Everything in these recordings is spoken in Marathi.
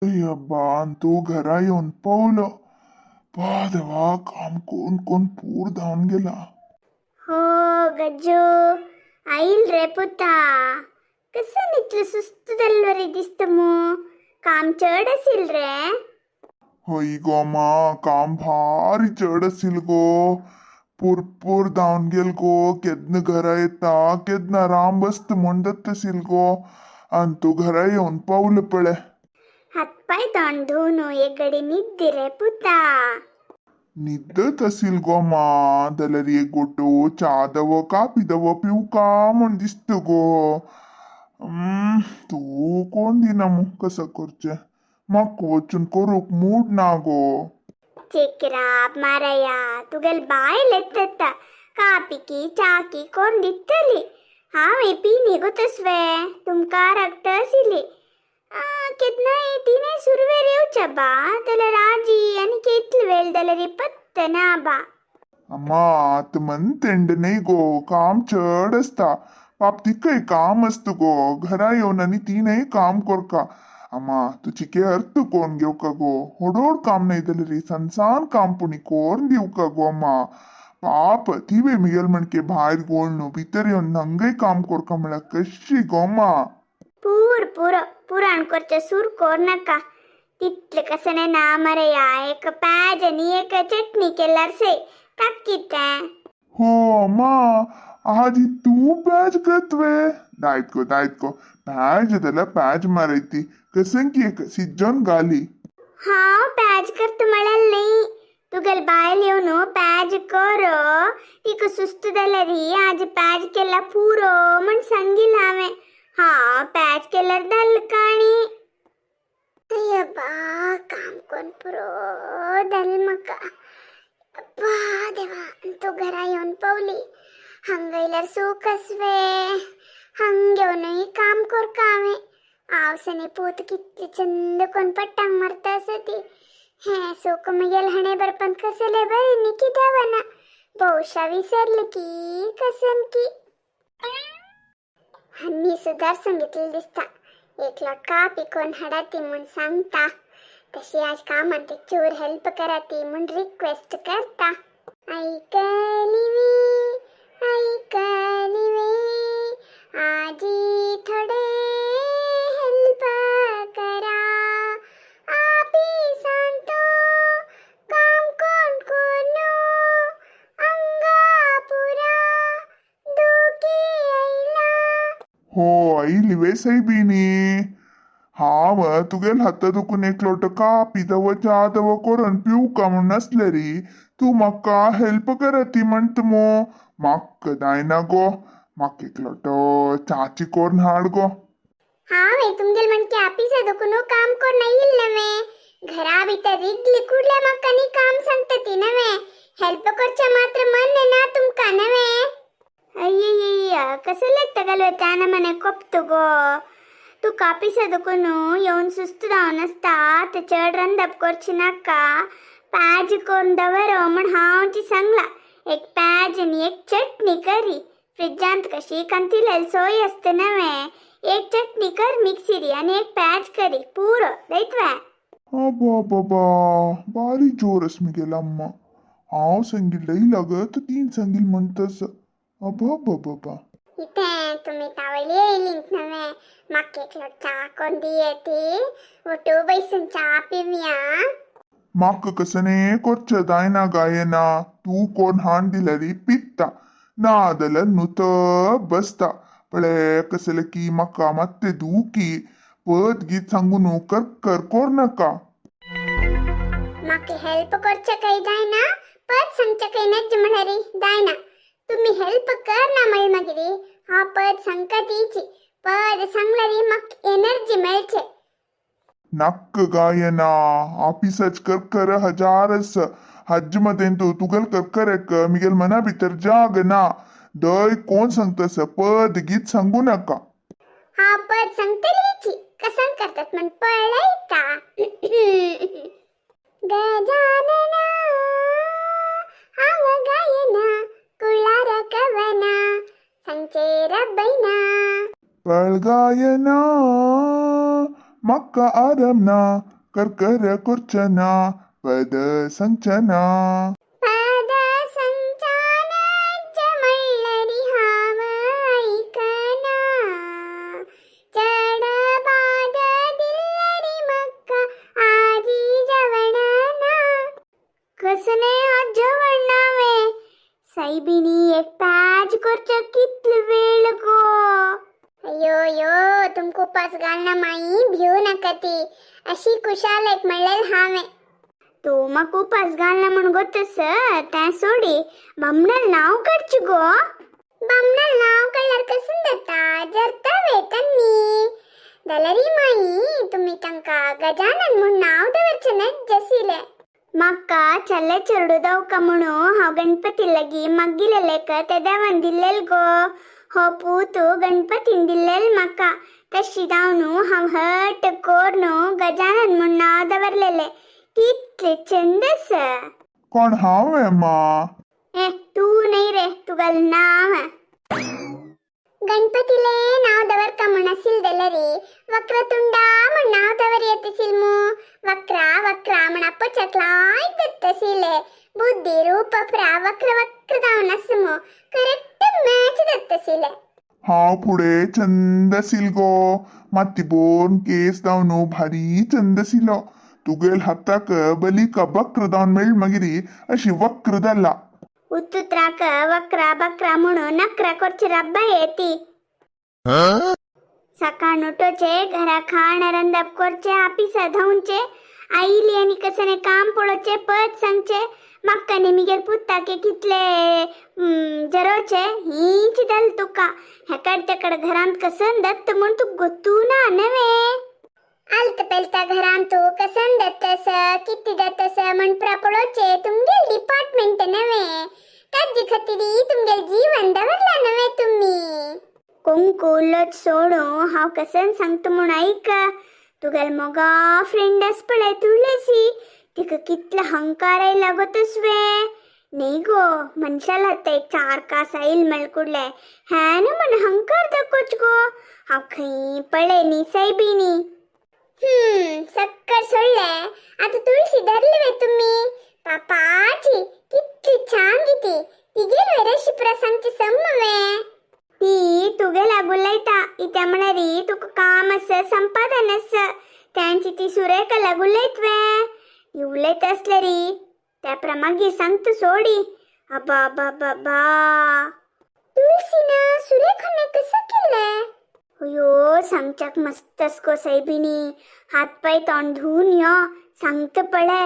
अब्बा तू घरा येऊन पावलं. पहा देवा, काम कोण कोण पूर धावून गेला. हो गज्जू आईल रे पुता. कसं नितलं सुस्तದಲ್ವರಿ दिसतमो. काम चढ असेल रे. होई गो मा, काम भारी चढ असेल गो. पूर पूर धावून गेल गो. केदन घरा येता केदन राम बसत म्हणत असेल गो. आणि तू घरा येऊन पावलं पळे. हातपाय तोंड धुवून एक गडी निद्दी रे पुता. निद्दत असेल गो मा. जाल्यार एक गोटो चा दव कापी दव पिऊ का म्हण दिसत गो. तू कोण दिना मग कसं करचे. मग वचून करूक मूड ना गो. चिक्राप मारया तुगेल बायलेत्तತ್ತ कापिकी चाकी कोण दिತ್ತली. हांवे पिनी गोतस्वे तुमका रक्त आसिली. कितना तिने सुरवेर येवच्या बा जाल्यार आजी आनी कितले वेळ जाल्यार पत्त ना बा. अम्मा आत मन तेंड नाही गो. काम चढ असता. बाप तिकय काम असत गो. घरा येऊन आणि ती नाही काम करका. अम्मा तुझी केअर तू कोण घेऊ का गो. होडोड काम नाही जाल्यार सनसान काम पुणी कोण देऊ का गो अम्मा. पाप ती वे मिगेल म्हणके भायर गोळ न्हू भितर येऊन नंगय काम करका म्हळ्यार कशी गो अम्मा. पुराण करचे सूर कोर नका. तितले कसने ना मरया एक पॅज आणि एक चटणी केल्यार से ताकीते. हो अम्मा, आज तू प्याज करतवे. दायत को प्याज त्याला प्याज मारायती कसंकी सिज्जन गाली. हांव पॅज करता म्हळ्यार नाही. तुगेल बायल येवन पॅज कर. तिका सुस्त जाल्यारी आज पॅज केला पुरो म्हण सांगिल हांवें. हांव पॅज केल्यार दलकाणी. अय्यबा काम कोण पुरो दल म्हाका. अप्पा देवा तू घरा येवन पावली. हांगयल्यार सूख आसवे. हांग घेवनूय काम करका हांवें. आवसनी पोत कितली चंद कोण पट्टांग मारता आसा ती. हे सूख मगेल हणे बरपण कसले बरे नी कित्यावना. भौशा विसरली की कसन की. हन्नी सुधार सांगितलं दिसता. एक लोट कापी कोण हाडाती म्हूण सांगता. तशी आज कामात चोर हेल्प कराती म्हूण रिक्वेस्ट करता. ऐकली वे आजी थोडे हेल्प करा. आपी सांगतो काम कोण कोण अंगा पुरा दुखी आईला. हो आई लिवे साहेबीनी. हांव तुगेल हाता दुखून एक लोट कापी दव चा दव करून पिऊ का म्हण नसलेरी तू म्हाका हेल्प करती म्हणत मो. म्हाका जायना गो. म्हाका एक लोट चाची कोरून हाड गो. हांवे तुमगेल म्हणके ऑफिसा दुखून काम कोण येईल नवे. घरा भितर रिगली कुडल्या म्हाका नी काम सांगता ती नवे. हेल्प करच्या मात्र मन ना तुमका नवे. अय्य कसं लागतं गलवे त्यानं मने कोपतो गो. तू कापिसा दुखून येऊन सुस्त जावन असता तर चढ रंदप करची नाका. पॅज कोण दवर म्हण हांवची सांगला. एक पॅज आणि एक चटणी करी. फ्रिजांत कशी कंतिलेल सोय असते नवे. एक चटणी कर मिक्सिरी आणि एक पॅच करी पुरो दैतवा. अबा बाबा बारी जोरस मी गेला अम्मा. हांव सांगिल लई लागत तीन सांगिल म्हणतस. अबा बाबा इथे तुम्ही तावली येईलिंत नवे. माका एक लोट चा कोण दियेती. उठू बैसून चा पिवया. म्हाका कसने करचे जायना गायना. तू कोण हाण दिल्यारी पित्ता ना जाल्यार नुत बसता. पळे कसले की म्हाका मात्ते दुखी. पद गीत सांगून कर कोर नका. माका हेल्प करचे काही जायना. पद सांगचे काही नज म्हणारी जायना. तुम्ही हेल्प कर ना मळ मागिरी. हा पद सांगता तीची. पद सांगल्यारी माक एनर्जी मेळचे. नक्क गायना ऑफिसच कर हजारस. हज मध्ये तू तुगल कर एक मिगेल मना भितर जाग ना. दय कोण सांगतस पद गीत सांगू नका. हा पद सांगतलीची कसन करतात म्हण पळय का. गजानना हाव गायना कुळार कवना सांगचे रबैना. पळ गायना मक्का आरमना कर कुर्चना पद संचना पाद संचान जमळ्ळरी हाव ऐकना चढ बाद दिल्लरी मक्का आजी जेवणना कसने आज जेवण नावे साईबिनी एक पॅच करच्या कितल वेळ गो अयो यो तुमको पास घालना माई भिऊ नका ती अशी कुशाल एक म्हणलेल हावे तू मग उपास घालना म्हण गोतस त्या सोडी बामणल नाव करची गो बामणल नाव कळल्यार कसून देता जरता वेतनी दलरी माई तुम्ही तंका गजानन म्हण नाव दवरचे न जसिले मक्का चल्ले चरडू दाव का म्हणू हाव गणपती लगी मग्गिले लेक ते देवन दिल्लेल गो हो पूतू गणपतीन दिल्लेल मक्का तशी दावनू हाव हट कोरनू गजानन म्हण नाव दवरलेले कितले चंदस कोण हाव मा ए तू नाही रे तुगल नाव गणपतीले नाव दवर का म्हणसील दलरी वक्रतुंडा म्हण नाव दवर येतसील मू वक्रा वक्रा म्हण अपचकलाय दत्तसीले बुद्धी रूप फ्रा वक्र वक्र दावनस मू करेक्ट मॅच दत्तसीले हाव पुढे चंदसील गो माती बोन केस दावनो भारी चंदसिलो तुगेल हाताक बली का बक्र दावन मेळ मगिरी अशी वक्र दल्ला उतुत्राक वक्रा बक्रा म्हणून नकरा करचे रब्बा येती सकाळ उठोचे घरा खाण रंदप करचे आपिसा धावचे आईली आणि कसने काम पडोचे पद सांगचे मक्काने मिगेल पुत्ता के कितले जरोचे हीच दल तुका हेकड तेकड घरांत कसन दत्त म्हण तू गोतू ना नवे आलत पेलता घरांत तू कसन दत्तस किती दत्तस म्हण प्रपडोचे तुमगे डिपार्टमेंट नवे काजी खतीरी तुमगे जीवन दवरला नवे तुम्ही कुंकू लट सोडू हाव कसन सांगतो म्हण ऐक तुगेल मोगा फ्रेंड अस पळय तुळसी तिक कितला हंकाराय लागतस वे नाही गो मनशाला ते चार का साईल मलकुडले है ना मन हंकार दाखोच गो हाव खई पळे नी साईबिनी सक्कर सोडले आता तुळशी धरली वे तुम्ही पापाची कितली छान गीती तिगेल वेरशी प्रसंगची सम्मवे ती तुगेला बोलायता इत्या म्हणरी तुका काम अस संपादन अस त्यांची ती सुरेख लागुलयत वे उलयत असले री त्या प्रमागे सांगत सोडी अबा बाबा बा तुळसीना सुरेखने कसं केलंय अयो सांगच्याक मस्तस को साईबिनी हात पाय तोंड धुवून यो सांगत पळे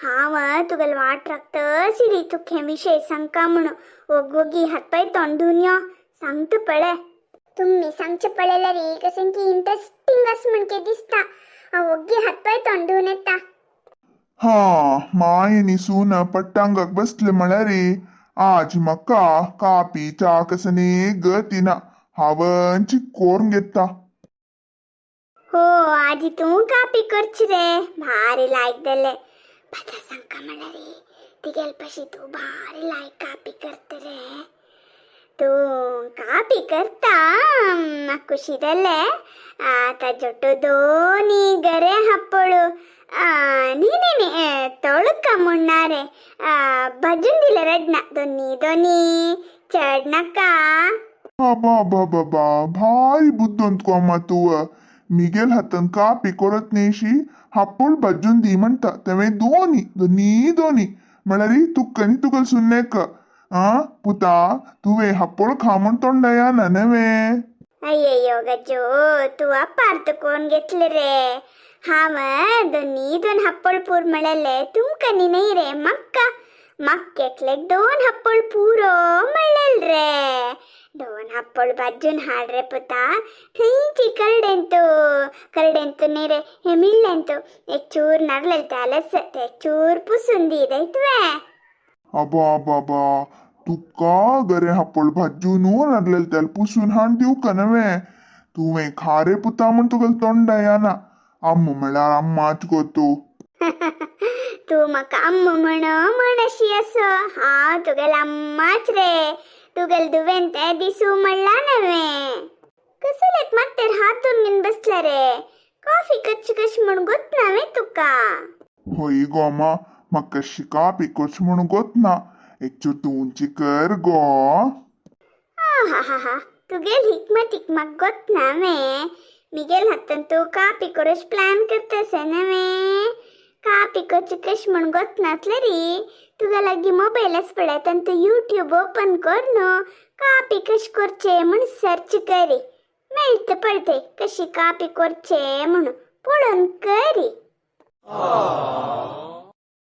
हाव तुगेल वाट राखत सिरी तुखे विषय सांगका म्हणू ओगोगी हात पाय तोंड धुवून यो सांगत पळे तुम्ही सांगचे पळेला री कसन की इंटरेस्टिंग अस म्हणके दिसता ओगी हात पाय तोंड धुवून येता हा मायनी सून पट्टांगक बसले म्हळ्यारे आज मका कापी चा कसने गतीना हावंची कोरून घेता हो आजी तू कापी करची रे भारी लायक दले पता सांग का मला रे तिगेल पशी तू भारी लायक कापी करते रे तू कापी करता खुशी दले आता जोटो दोनी गरे हप्पळू ತೊಳಕ ಮುಣ್ಣಾರೆ ಭಜನ್ ರಡ್ನ ದೊನ್ನಿ ದೊನ್ನಿ ಚಡ್ನಕ್ಕ बाबा भारी बुद्धवंत अम्मा तू मिगेल हातन कापी करत नेशी हापूळ भजून दी म्हणता तेवे दोन्ही म्हळ्यारी तुक्कनी तुगल सुन्नेक पुता तुवे हापूळ खा म्हण तोंडया ना नवे अय्यो गजो तू अपार्थ कोण घेतले रे हाव दोन हप्पळ पूर मिळाले तुमकनी नाही रे मक्केकलेक 2 हप्पळ पुरो मिळेल रे 2 हप्पळ भाजून हाड रे पुता थंयची करडेंतू नाही रे हे मिळलेंतू एक चूर नरलेल त्यालस ते चूर पुसून दी दैतवे अबा बाबा तुका गरे हप्पळ भाजून नरलेल त्याल पुसून हाण दिव का नवे तुवे खारे पुता म्हण तुगल तोंडया ना अम्म म्हळ्यार अम्माच गोतू तू म्हाका अम्म म्हणशी असो हा तुगेल अम्माच रे तुगेल दुवेन ते दिसू म्हणला नवे कसलेक मात्तेर हातून घेऊन बसला रे कॉफी कशी म्हण गोत नावे तुका होई गो मा म्हाका कशी कापी कशी म्हणून गोत ना एक चुटूंची कर गो हा तुगेल हिकमत गोत नावे मिगेल हातन तू कापी करूच प्लॅन करतस नवे कापी कशी म्हण गोत नातले तुगा लागी मोबाईलच पडत आणि तू यूट्यूब ओपन कर नो कापी कशी करचे म्हण सर्च करी मेळत पडते कशी कापी करचे म्हणून पळून करी